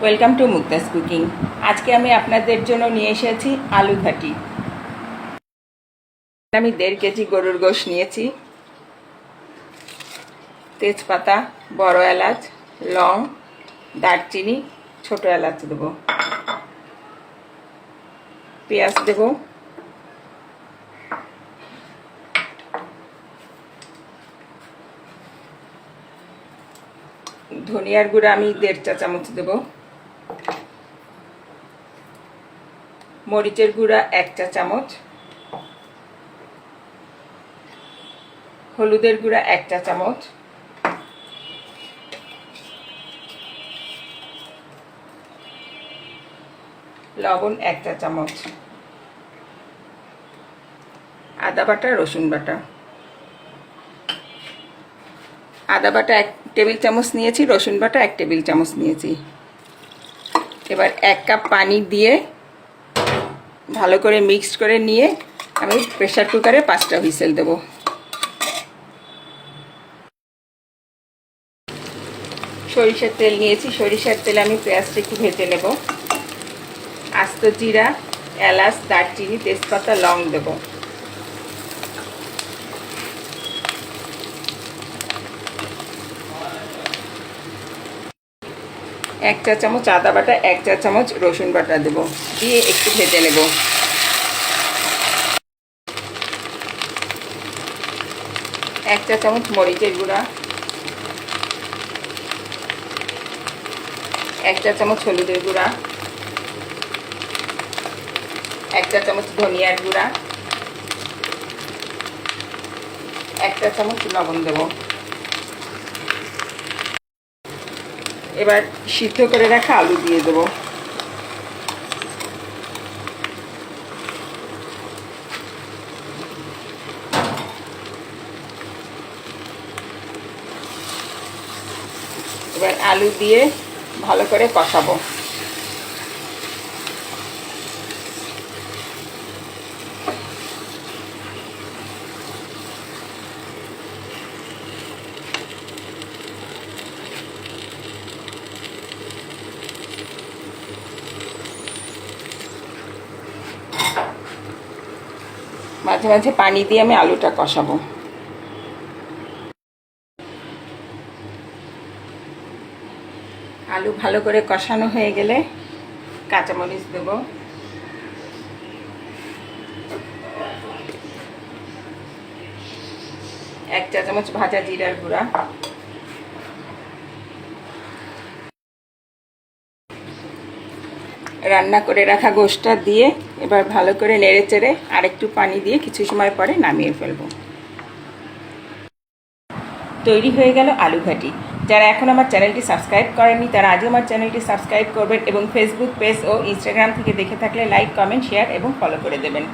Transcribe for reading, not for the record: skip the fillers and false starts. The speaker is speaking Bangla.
Welcome to Mukta's cooking. আজকে আমি আপনাদের জন্য নিয়ে এসেছি আলু ঘাটি। আমি 1.5 কেজি গরুর গোশ নিয়েছি। তেজপাতা, বড় এলাচ, লং, দারচিনি, ছোট এলাচ দেব। পেঁয়াজ দেব, ধনিয়ার গুঁড়া আমি 1.5 চা চামচ দেব, মরিচের গুঁড়া 1 চা চামচ, হলুদের গুঁড়া 1 চা চামচ, লবণ 1 চা চামচ, আদা বাটা, রসুন বাটা। আদা বাটা 1 টেবিল চামচ নিয়েছি, রসুন বাটা 1 টেবিল চামচ নিয়েছি। এবার 1 কাপ পানি দিয়ে ভালো করে মিক্সড করে নিয়ে আমি প্রেসার কুকারে 5টা হুইসেল দেব। সরিষার তেল নিয়েছি, সরিষার তেলে আমি পেঁয়াজটা একটু ভেজে নেব। আস্ত জিরা, এলাচ, দারচিনি, তেজপাতা, লং দেব। এক চা চামচ আদা বাটা, 1 চা চামচ রসুন বাটা দেব, দিয়ে একটু ভেজে নেব। এক চা চামচ মরিচের গুঁড়া, 1 চা চামচ হলুদের গুঁড়া, 1 চা চামচ ধনিয়ার গুঁড়া, 1 চা চামচ লবণ দেব। এবার সিদ্ধ করে রাখা আলু দিয়ে দেব। এবার আলু দিয়ে ভালো করে কষাবো। মাঝে মাঝে পানি দিয়ে আমি আলুটা কষাবো। আলু ভালো করে কষানো হয়ে গেলে কাঁচামরিচ দেব। এক চা চামচ ভাজা জিরার গুঁড়া, রান্না করে রাখা গোশটা দিয়ে এবার ভালো করে নেড়ে চেড়ে আরেকটু পানি দিয়ে কিছু সময় পরে নামিয়ে ফেলবো। তৈরি হয়ে গেল আলু ঘাটি। যারা এখন আমার চ্যানেলটি সাবস্ক্রাইব করেননি তারা আজই আমার চ্যানেলটি সাবস্ক্রাইব করবেন এবং ফেসবুক পেজ ও ইনস্টাগ্রাম থেকে দেখে থাকলে লাইক, কমেন্ট, শেয়ার এবং ফলো করে দেবেন।